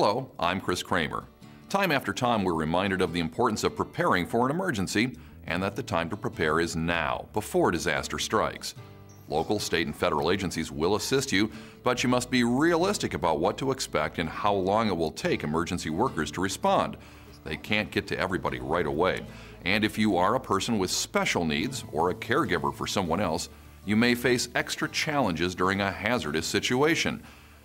Hello, I'm Chris Kramer. Time after time we're reminded of the importance of preparing for an emergency and that the time to prepare is now, before disaster strikes. Local, state, and federal agencies will assist you, but you must be realistic about what to expect and how long it will take emergency workers to respond. They can't get to everybody right away. And if you are a person with special needs or a caregiver for someone else, you may face extra challenges during a hazardous situation.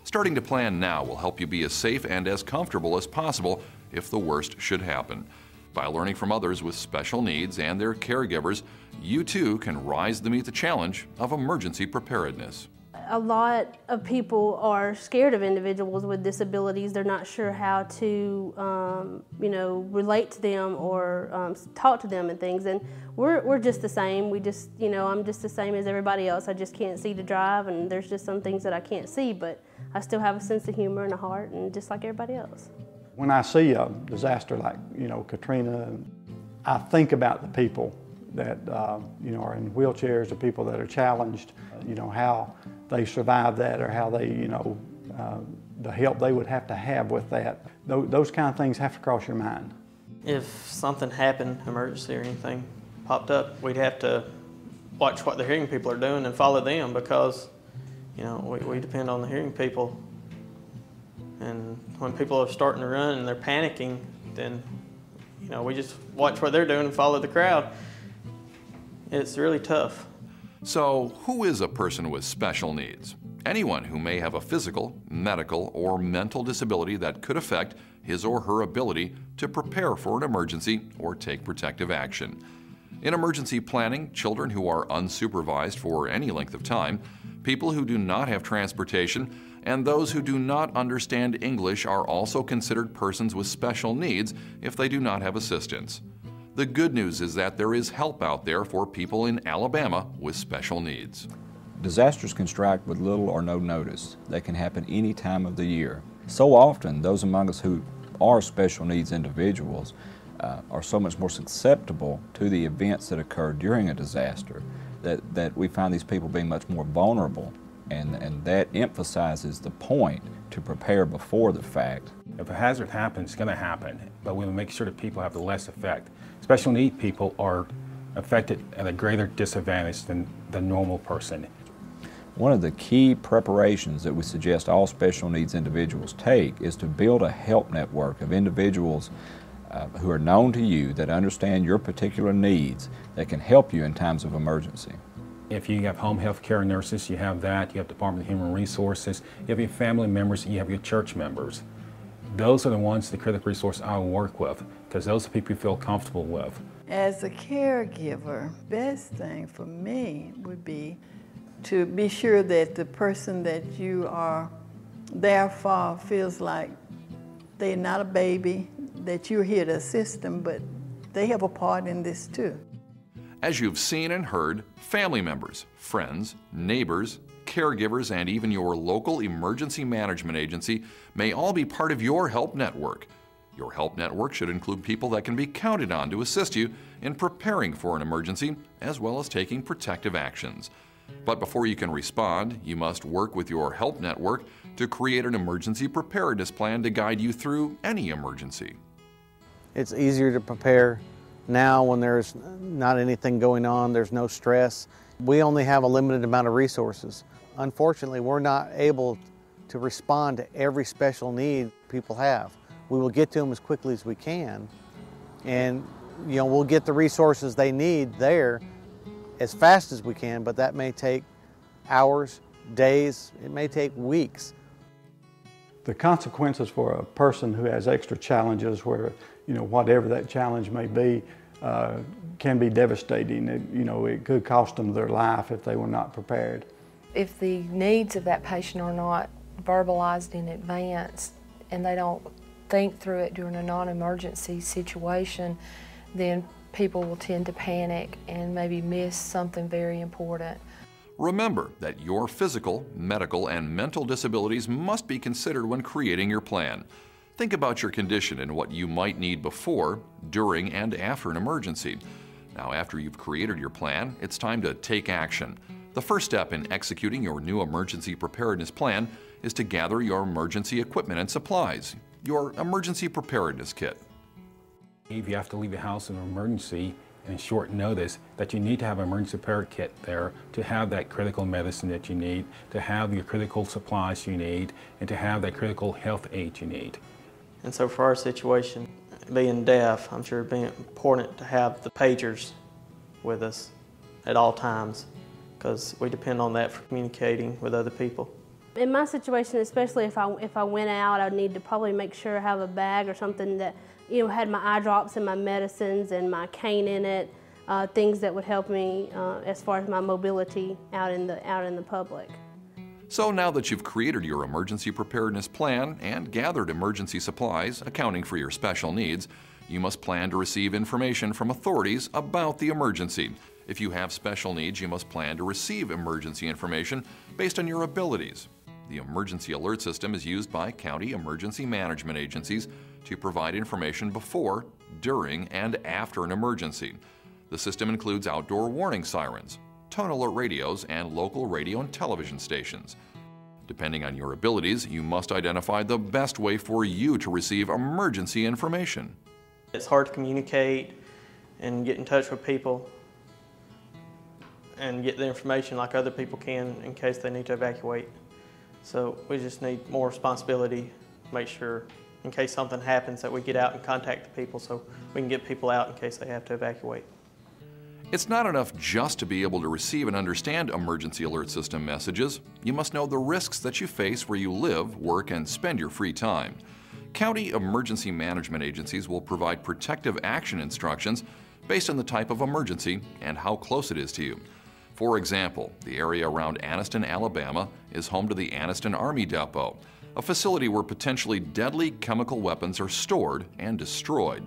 Starting to plan now will help you be as safe and as comfortable as possible if the worst should happen. By learning from others with special needs and their caregivers, you too can rise to meet the challenge of emergency preparedness. A lot of people are scared of individuals with disabilities. They're not sure how to, relate to them or talk to them and things. And we're just the same. I'm just the same as everybody else. I just can't see to drive, and there's just some things that I can't see, but I still have a sense of humor and a heart, and just like everybody else. When I see a disaster like, Katrina, I think about the people that, are in wheelchairs, the people that are challenged, how they survive that or how they, the help they would have to have with that. Those kind of things have to cross your mind. If something happened, emergency or anything popped up, we'd have to watch what the hearing people are doing and follow them because, we depend on the hearing people. And when people are starting to run and they're panicking, then, we just watch what they're doing and follow the crowd. It's really tough. So, who is a person with special needs? Anyone who may have a physical, medical, or mental disability that could affect his or her ability to prepare for an emergency or take protective action. In emergency planning, children who are unsupervised for any length of time, people who do not have transportation, and those who do not understand English are also considered persons with special needs if they do not have assistance. The good news is that there is help out there for people in Alabama with special needs. Disasters can strike with little or no notice. They can happen any time of the year. So often, those among us who are special needs individuals are so much more susceptible to the events that occur during a disaster that we find these people being much more vulnerable, and that emphasizes the point to prepare before the fact. If a hazard happens, it's going to happen, but we will make sure that people have the less effect. Special need people are affected at a greater disadvantage than the normal person. One of the key preparations that we suggest all special needs individuals take is to build a help network of individuals who are known to you, that understand your particular needs, that can help you in times of emergency. If you have home health care nurses, you have that. You have Department of Human Resources. You have your family members, and you have your church members. Those are the ones, the critical resource I will work with, because those are the people you feel comfortable with. As a caregiver, best thing for me would be to be sure that the person that you are there for feels like they're not a baby, that you're here to assist them, but they have a part in this too. As you've seen and heard, family members, friends, neighbors, caregivers, and even your local emergency management agency may all be part of your help network. Your help network should include people that can be counted on to assist you in preparing for an emergency as well as taking protective actions. But before you can respond, you must work with your help network to create an emergency preparedness plan to guide you through any emergency. It's easier to prepare now when there's not anything going on, there's no stress. We only have a limited amount of resources. Unfortunately, we're not able to respond to every special need people have. We will get to them as quickly as we can, and we'll get the resources they need there as fast as we can, but that may take hours, days, it may take weeks. The consequences for a person who has extra challenges where, whatever that challenge may be, can be devastating. It could cost them their life if they were not prepared. If the needs of that patient are not verbalized in advance and they don't think through it during a non-emergency situation, then people will tend to panic and maybe miss something very important. Remember that your physical, medical, and mental disabilities must be considered when creating your plan. Think about your condition and what you might need before, during, and after an emergency. Now, after you've created your plan, it's time to take action. The first step in executing your new emergency preparedness plan is to gather your emergency equipment and supplies. your emergency preparedness kit. If you have to leave the house in an emergency and short notice, that you need to have an emergency prepared kit there to have that critical medicine that you need, to have your critical supplies you need, and to have that critical health aid you need. And so for our situation, being deaf, I'm sure it'd be important to have the pagers with us at all times, because we depend on that for communicating with other people. In my situation, especially if I went out, I'd need to probably make sure I have a bag or something that, you know, had my eye drops and my medicines and my cane in it, things that would help me as far as my mobility out in the public. So now that you've created your emergency preparedness plan and gathered emergency supplies accounting for your special needs, you must plan to receive information from authorities about the emergency. If you have special needs, you must plan to receive emergency information based on your abilities. The emergency alert system is used by county emergency management agencies to provide information before, during, and after an emergency. The system includes outdoor warning sirens, tone alert radios, and local radio and television stations. Depending on your abilities, you must identify the best way for you to receive emergency information. It's hard to communicate and get in touch with people and get the information like other people can in case they need to evacuate. So we just need more responsibility, make sure in case something happens that we get out and contact the people so we can get people out in case they have to evacuate. It's not enough just to be able to receive and understand emergency alert system messages. You must know the risks that you face where you live, work, and spend your free time. County emergency management agencies will provide protective action instructions based on the type of emergency and how close it is to you. For example, the area around Anniston, Alabama is home to the Anniston Army Depot, a facility where potentially deadly chemical weapons are stored and destroyed.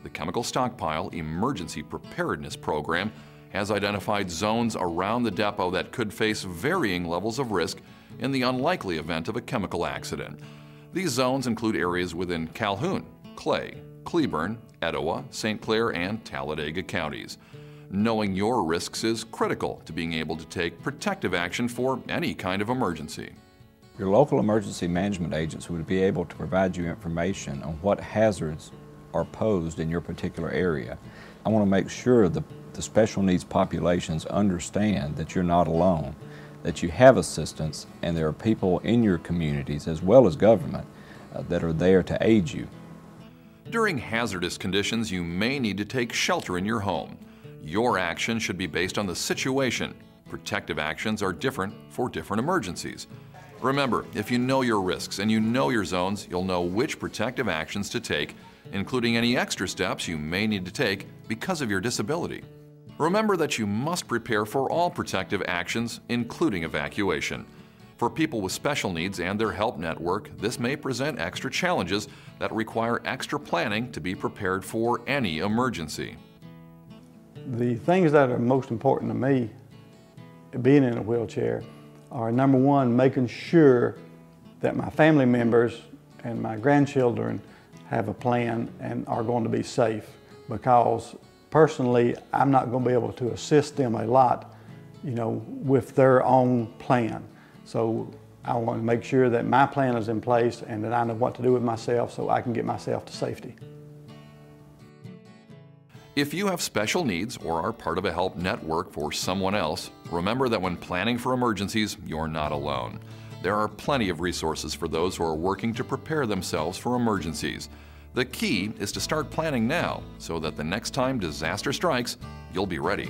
The Chemical Stockpile Emergency Preparedness Program has identified zones around the depot that could face varying levels of risk in the unlikely event of a chemical accident. These zones include areas within Calhoun, Clay, Cleburne, Etowah, St. Clair, and Talladega counties. Knowing your risks is critical to being able to take protective action for any kind of emergency. Your local emergency management agents would be able to provide you information on what hazards are posed in your particular area. I want to make sure the special needs populations understand that you're not alone, that you have assistance, and there are people in your communities as well as government that are there to aid you. During hazardous conditions, you may need to take shelter in your home. Your action should be based on the situation. Protective actions are different for different emergencies. Remember, if you know your risks and you know your zones, you'll know which protective actions to take, including any extra steps you may need to take because of your disability. Remember that you must prepare for all protective actions, including evacuation. For people with special needs and their help network, this may present extra challenges that require extra planning to be prepared for any emergency. The things that are most important to me, being in a wheelchair, are number one, making sure that my family members and my grandchildren have a plan and are going to be safe, because personally I'm not going to be able to assist them a lot, with their own plan. So I want to make sure that my plan is in place and that I know what to do with myself so I can get myself to safety. If you have special needs or are part of a help network for someone else, remember that when planning for emergencies, you're not alone. There are plenty of resources for those who are working to prepare themselves for emergencies. The key is to start planning now so that the next time disaster strikes, you'll be ready.